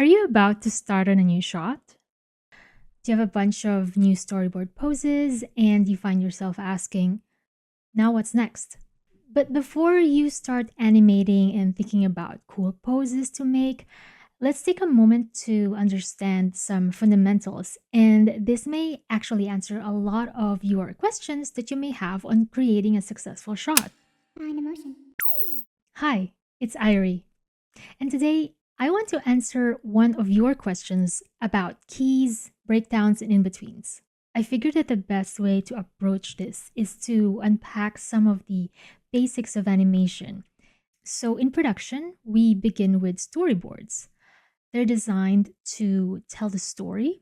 Are you about to start on a new shot? Do you have a bunch of new storyboard poses and you find yourself asking, now what's next? But before you start animating and thinking about cool poses to make, let's take a moment to understand some fundamentals. And this may actually answer a lot of your questions that you may have on creating a successful shot. Hi, it's Irie. And today, I want to answer one of your questions about keys, breakdowns, and in betweens. I figured that the best way to approach this is to unpack some of the basics of animation. So, in production, we begin with storyboards. They're designed to tell the story,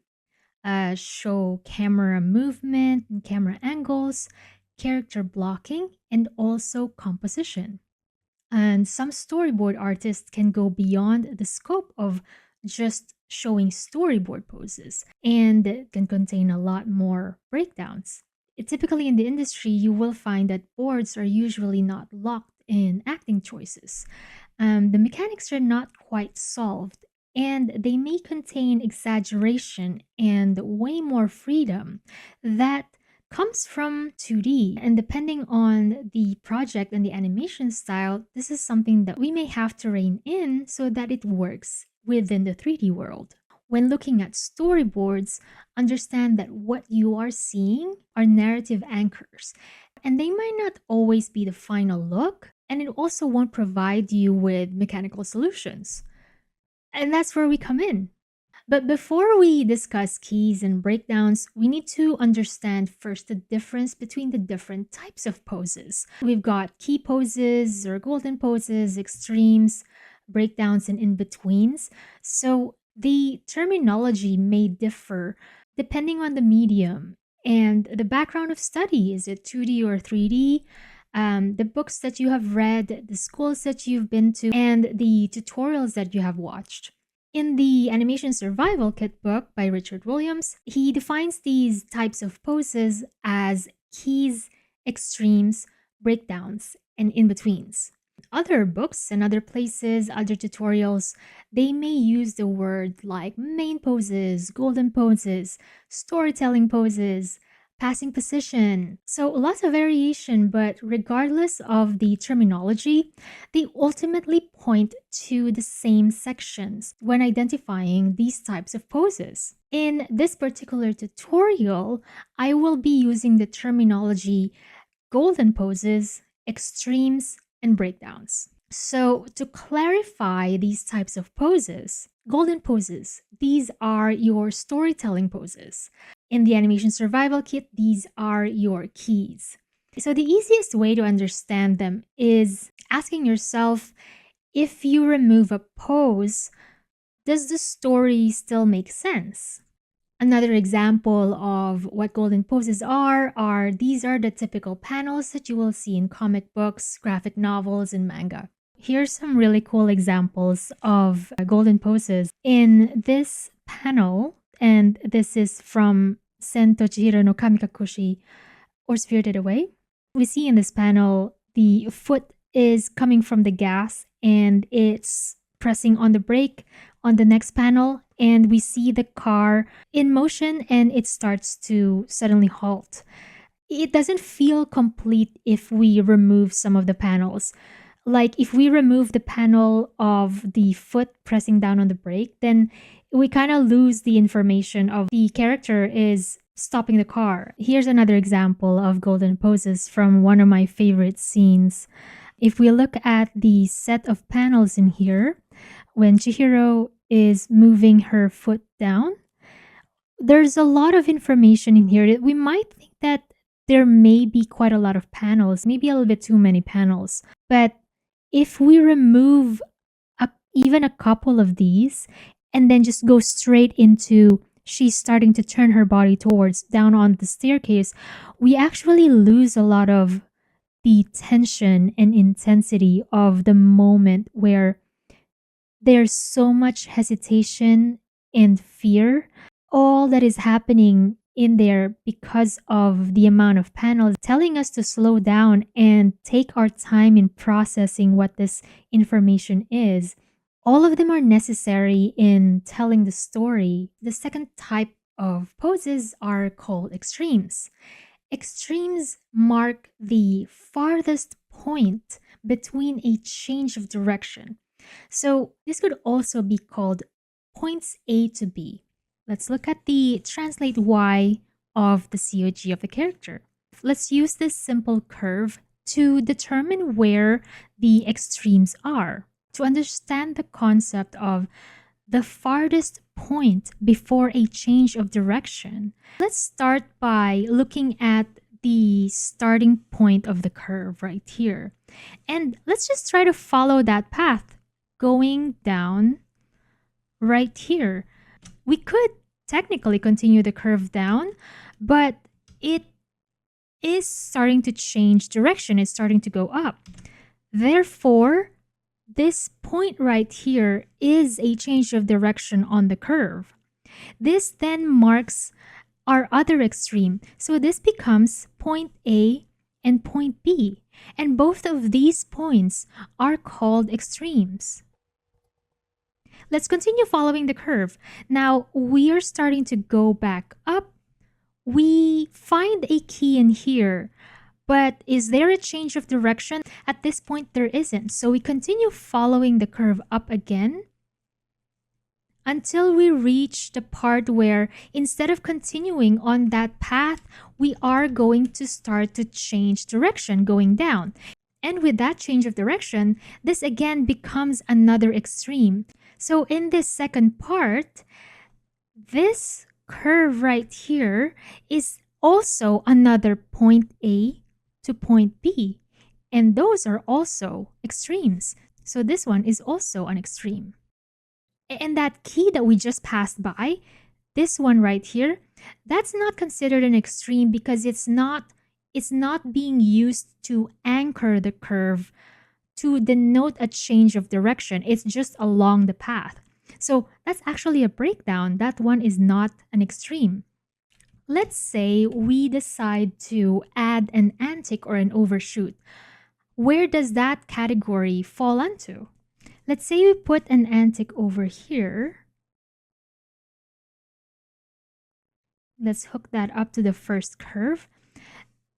show camera movement and camera angles, character blocking, and also composition. And some storyboard artists can go beyond the scope of just showing storyboard poses and can contain a lot more breakdowns. Typically, in the industry, you will find that boards are usually not locked in acting choices. The mechanics are not quite solved, and they may contain exaggeration and way more freedom that comes from 2D. And depending on the project and the animation style, this is something that we may have to rein in so that it works within the 3D world. When looking at storyboards, understand that what you are seeing are narrative anchors, and they might not always be the final look, and it also won't provide you with mechanical solutions. And that's where we come in. But before we discuss keys and breakdowns, we need to understand first the difference between the different types of poses. We've got key poses or golden poses, extremes, breakdowns, and in betweens. So the terminology may differ depending on the medium and the background of study. Is it 2D or 3D? The books that you have read, the schools that you've been to, and the tutorials that you have watched. In the Animation Survival Kit book by Richard Williams, he defines these types of poses as keys, extremes, breakdowns, and in-betweens. Other books and other places, other tutorials, they may use the word like main poses, golden poses, storytelling poses, passing position. So lots of variation, but regardless of the terminology, they ultimately point to the same sections when identifying these types of poses. In this particular tutorial, I will be using the terminology golden poses, extremes, and breakdowns. So to clarify these types of poses, golden poses, these are your storytelling poses. In the Animation Survival Kit, these are your keys. So the easiest way to understand them is asking yourself, if you remove a pose, does the story still make sense? Another example of what golden poses are these are the typical panels that you will see in comic books, graphic novels, and manga. Here's some really cool examples of golden poses. In this panel, and this is from Sen to Chihiro no Kamikakushi, or Spirited Away, we see in this panel the foot is coming from the gas and it's pressing on the brake. On the next panel, and we see the car in motion and it starts to suddenly halt. It doesn't feel complete if we remove some of the panels. Like if we remove the panel of the foot pressing down on the brake, then we kind of lose the information of the character is stopping the car. Here's another example of golden poses from one of my favorite scenes. If we look at the set of panels in here, when Chihiro is moving her foot down, there's a lot of information in here that we might think that there may be quite a lot of panels, maybe a little bit too many panels. But if we remove even a couple of these and then just go straight into she's starting to turn her body towards down on the staircase, we actually lose a lot of the tension and intensity of the moment where there's so much hesitation and fear. All that is happening in there because of the amount of panels telling us to slow down and take our time in processing what this information is. All of them are necessary in telling the story. The second type of poses are called extremes. Extremes mark the farthest point between a change of direction. So this could also be called points A to B. Let's look at the translate Y of the COG of the character. Let's use this simple curve to determine where the extremes are, to understand the concept of the farthest point before a change of direction. Let's start by looking at the starting point of the curve right here. And let's just try to follow that path going down right here. We could technically continue the curve down, but it is starting to change direction. It's starting to go up. Therefore, this point right here is a change of direction on the curve. This then marks our other extreme. So this becomes point A and point B. And both of these points are called extremes. Let's continue following the curve. Now we are starting to go back up. We find a key in here, but is there a change of direction? At this point, there isn't. So we continue following the curve up again until we reach the part where instead of continuing on that path, we are going to start to change direction going down. And with that change of direction, this again becomes another extreme. So in this second part, this curve right here is also another point A to point B. And those are also extremes. So this one is also an extreme. And that key that we just passed by, this one right here, that's not considered an extreme because it's not being used to anchor the curve to denote a change of direction. It's just along the path. So that's actually a breakdown. That one is not an extreme. Let's say we decide to add an antic or an overshoot. Where does that category fall onto? Let's say we put an antic over here. Let's hook that up to the first curve.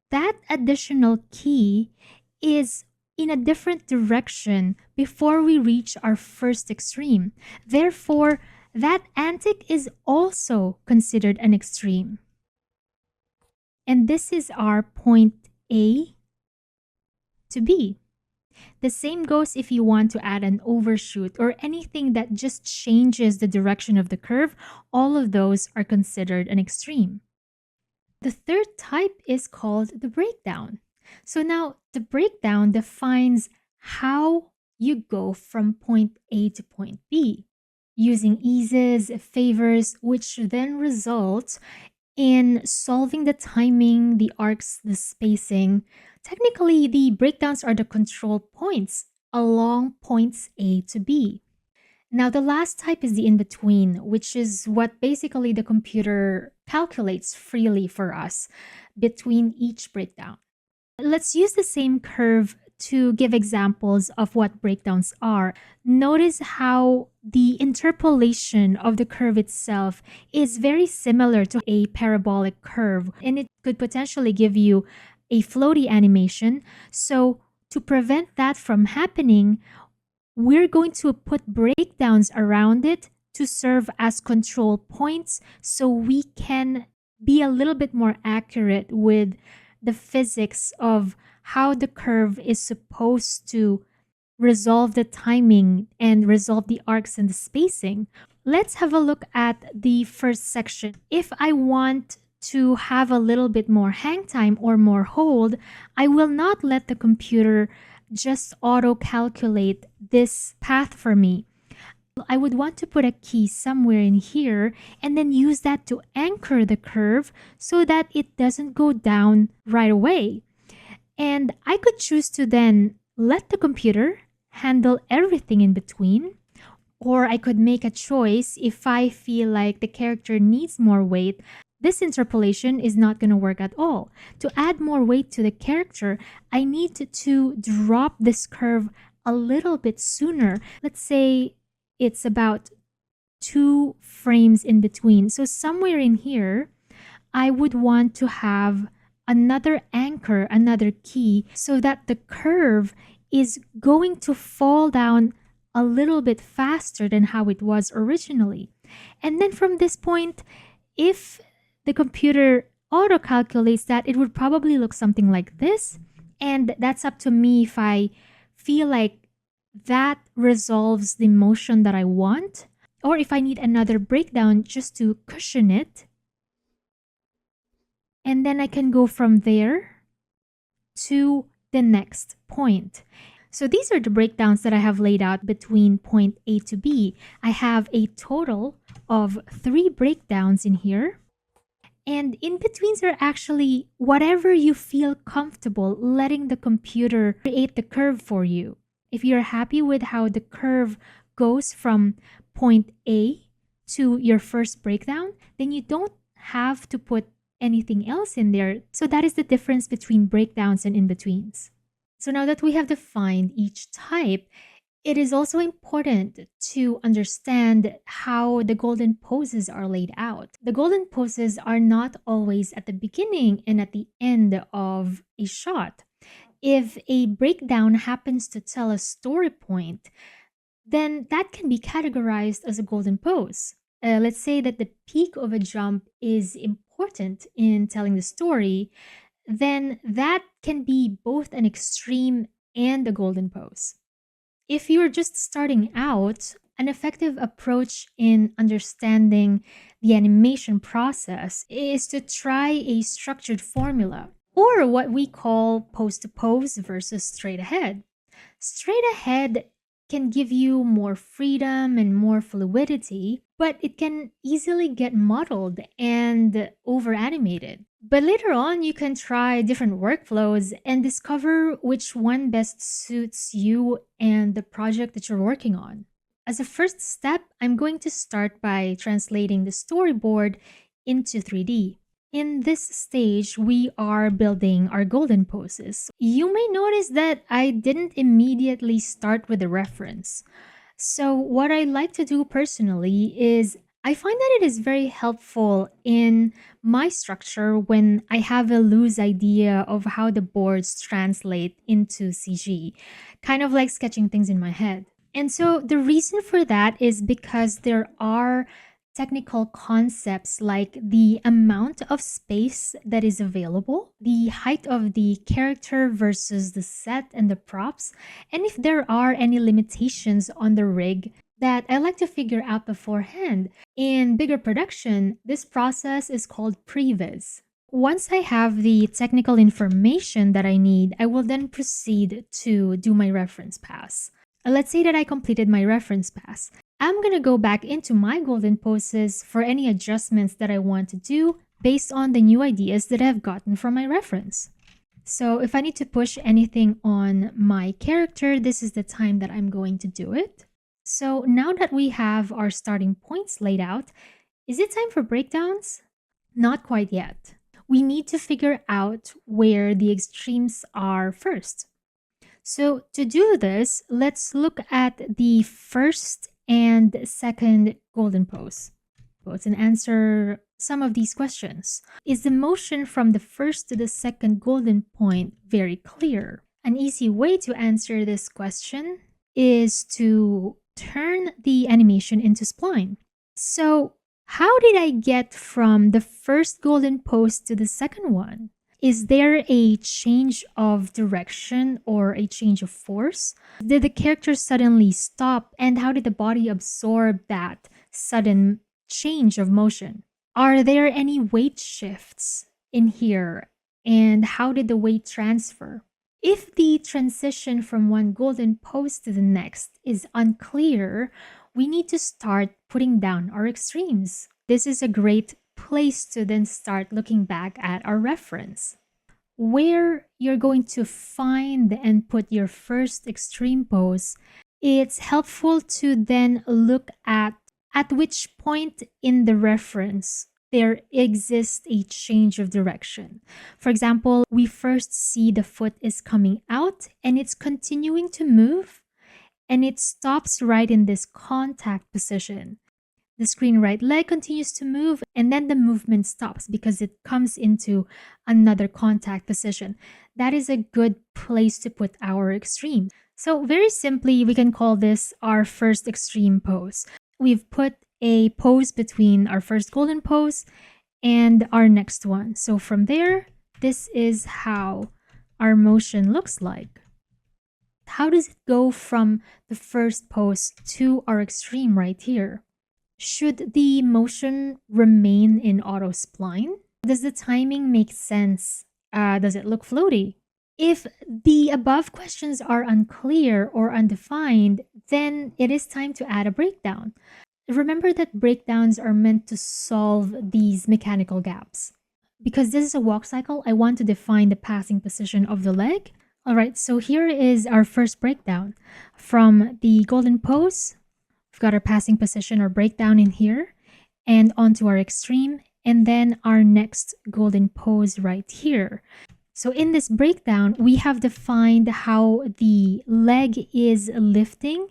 That additional key is in a different direction before we reach our first extreme. Therefore, that antic is also considered an extreme. And this is our point A to B. The same goes if you want to add an overshoot or anything that just changes the direction of the curve. All of those are considered an extreme. The third type is called the breakdown. So now the breakdown defines how you go from point A to point B using eases, favors, which then results in solving the timing, the arcs, the spacing. Technically, the breakdowns are the control points along points A to B. Now, the last type is the in-between, which is what basically the computer calculates freely for us between each breakdown. Let's use the same curve to give examples of what breakdowns are. Notice how the interpolation of the curve itself is very similar to a parabolic curve, and it could potentially give you a floaty animation. So to prevent that from happening, we're going to put breakdowns around it to serve as control points so we can be a little bit more accurate with the physics of how the curve is supposed to resolve the timing and resolve the arcs and the spacing. Let's have a look at the first section. If I want to have a little bit more hang time or more hold, I will not let the computer just auto-calculate this path for me. I would want to put a key somewhere in here and then use that to anchor the curve so that it doesn't go down right away. And I could choose to then let the computer handle everything in between, or I could make a choice if I feel like the character needs more weight. This interpolation is not going to work at all. To add more weight to the character, I need to drop this curve a little bit sooner. Let's say it's about 2 frames in between. So somewhere in here, I would want to have another anchor, another key, so that the curve is going to fall down a little bit faster than how it was originally. And then from this point, if the computer auto calculates that, it would probably look something like this. And that's up to me if I feel like that resolves the motion that I want, or if I need another breakdown just to cushion it. And then I can go from there to the next point. So these are the breakdowns that I have laid out between point A to B. I have a total of 3 breakdowns in here. And in betweens are actually whatever you feel comfortable letting the computer create the curve for you. If you're happy with how the curve goes from point A to your first breakdown, then you don't have to put anything else in there. So that is the difference between breakdowns and in-betweens. So now that we have defined each type, it is also important to understand how the golden poses are laid out. The golden poses are not always at the beginning and at the end of a shot. If a breakdown happens to tell a story point, then that can be categorized as a golden pose. Let's say that the peak of a jump is important in telling the story, then that can be both an extreme and a golden pose. If you're just starting out, an effective approach in understanding the animation process is to try a structured formula, or what we call pose to pose versus straight ahead. Straight ahead can give you more freedom and more fluidity, but it can easily get muddled and over animated. But later on, you can try different workflows and discover which one best suits you and the project that you're working on. As a first step, I'm going to start by translating the storyboard into 3D. In this stage, we are building our golden poses. You may notice that I didn't immediately start with a reference. So what I like to do personally is I find that it is very helpful in my structure when I have a loose idea of how the boards translate into CG, kind of like sketching things in my head. And so the reason for that is because there are technical concepts like the amount of space that is available, the height of the character versus the set and the props, and if there are any limitations on the rig that I like to figure out beforehand. In bigger production, this process is called Pre-vis. Once I have the technical information that I need, I will then proceed to do my reference pass. Let's say that I completed my reference pass. I'm going to go back into my golden poses for any adjustments that I want to do based on the new ideas that I've gotten from my reference. So if I need to push anything on my character, this is the time that I'm going to do it. So now that we have our starting points laid out, is it time for breakdowns? Not quite yet. We need to figure out where the extremes are first. So to do this, let's look at the first and second golden pose and answer some of these questions. Is the motion from the first to the second golden point very clear? An easy way to answer this question is to turn the animation into spline. So how did I get from the first golden pose to the second one? Is there a change of direction or a change of force? Did the character suddenly stop, and how did the body absorb that sudden change of motion? Are there any weight shifts in here, and how did the weight transfer? If the transition from one golden pose to the next is unclear, we need to start putting down our extremes. This is a great place to then start looking back at our reference. Where you're going to find and put your first extreme pose, it's helpful to then look at which point in the reference there exists a change of direction. For example, we first see the foot is coming out and it's continuing to move. and it stops right in this contact position. The screen right leg continues to move, and then the movement stops because it comes into another contact position. That is a good place to put our extreme. So very simply, we can call this our first extreme pose. We've put a pose between our first golden pose and our next one. So from there, this is how our motion looks like. How does it go from the first pose to our extreme right here? Should the motion remain in auto spline? Does the timing make sense? Does it look floaty? If the above questions are unclear or undefined, then it is time to add a breakdown. Remember that breakdowns are meant to solve these mechanical gaps. Because this is a walk cycle, I want to define the passing position of the leg. All right, so here is our first breakdown. From the golden pose, we've got our passing position or breakdown in here, and onto our extreme, and then our next golden pose right here. So in this breakdown, we have defined how the leg is lifting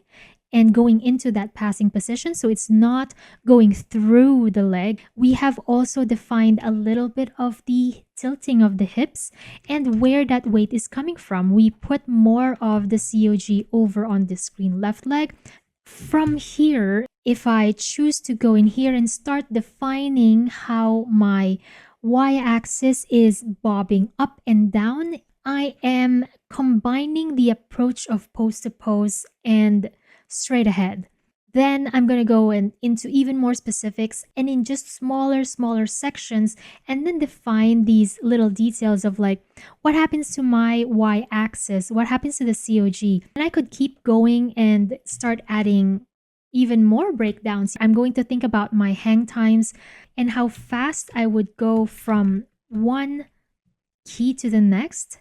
and going into that passing position. So it's not going through the leg. We have also defined a little bit of the tilting of the hips and where that weight is coming from. We put more of the COG over on the screen left leg. From here, if I choose to go in here and start defining how my y-axis is bobbing up and down, I am combining the approach of pose to pose and straight ahead. Then I'm going to go into even more specifics and in just smaller sections, and then define these little details of like what happens to my y-axis, what happens to the COG. And I could keep going and start adding even more breakdowns. I'm going to think about my hang times and how fast I would go from one key to the next.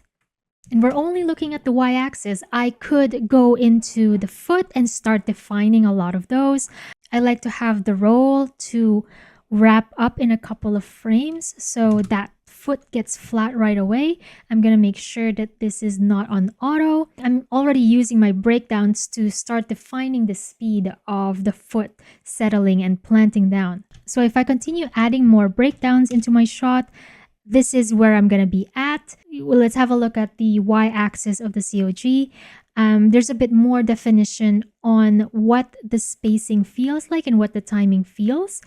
And we're only looking at the y-axis. I could go into the foot and start defining a lot of those. I like to have the roll to wrap up in a couple of frames so that foot gets flat right away. I'm going to make sure that this is not on auto. I'm already using my breakdowns to start defining the speed of the foot settling and planting down. So if I continue adding more breakdowns into my shot, this is where I'm going to be at. Well, let's have a look at the y-axis of the COG. There's a bit more definition on what the spacing feels like and what the timing feels.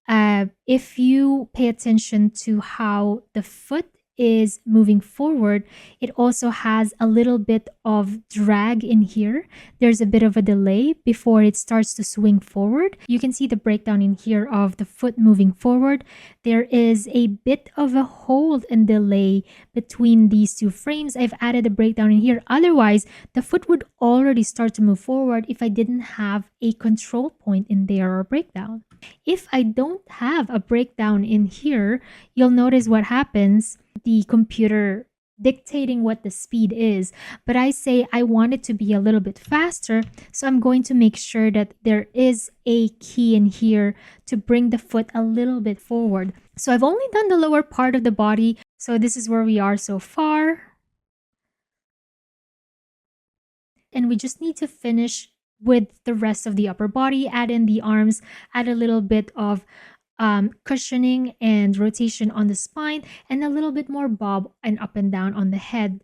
If you pay attention to how the foot is moving forward, it also has a little bit of drag in here. There's a bit of a delay before it starts to swing forward. You can see the breakdown in here of the foot moving forward. There is a bit of a hold and delay between these two frames. I've added a breakdown in here. Otherwise, the foot would already start to move forward if I didn't have a control point in there or breakdown. If I don't have a breakdown in here, you'll notice what happens. The computer dictating what the speed is, but I say I want it to be a little bit faster, so I'm going to make sure that there is a key in here to bring the foot a little bit forward. So I've only done the lower part of the body, so this is where we are so far. And we just need to finish with the rest of the upper body, add in the arms, add a little bit of cushioning and rotation on the spine, and a little bit more bob and up and down on the head.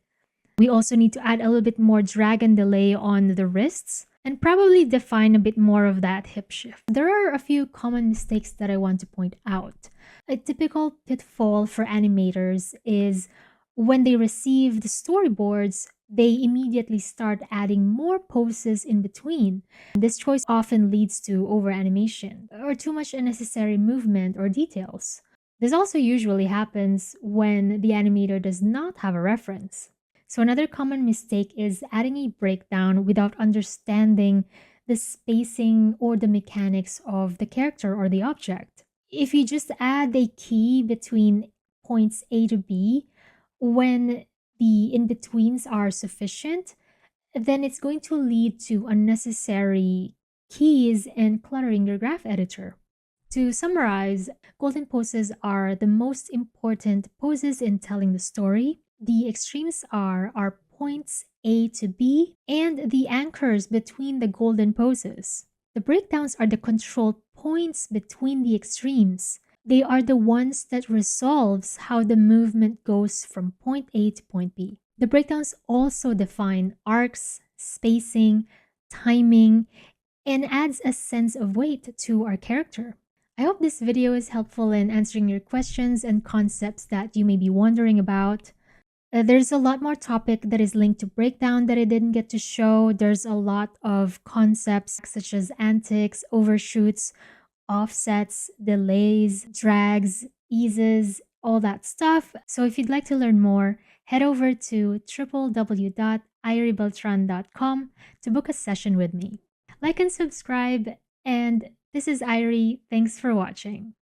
We also need to add a little bit more drag and delay on the wrists and probably define a bit more of that hip shift. There are a few common mistakes that I want to point out. A typical pitfall for animators is when they receive the storyboards, they immediately start adding more poses in between. This choice often leads to overanimation or too much unnecessary movement or details. This also usually happens when the animator does not have a reference. So another common mistake is adding a breakdown without understanding the spacing or the mechanics of the character or the object. If you just add a key between points A to B, when the in-betweens are sufficient, then it's going to lead to unnecessary keys and cluttering your graph editor. To summarize, golden poses are the most important poses in telling the story. The extremes are our points A to B and the anchors between the golden poses. The breakdowns are the control points between the extremes. They are the ones that resolves how the movement goes from point A to point B. The breakdowns also define arcs, spacing, timing, and adds a sense of weight to our character. I hope this video is helpful in answering your questions and concepts that you may be wondering about. There's a lot more topic that is linked to breakdown that I didn't get to show. There's a lot of concepts such as antics, overshoots, offsets, delays, drags, eases, all that stuff. So if you'd like to learn more, head over to www.iribeltran.com to book a session with me. Like and subscribe, and this is Irie. Thanks for watching.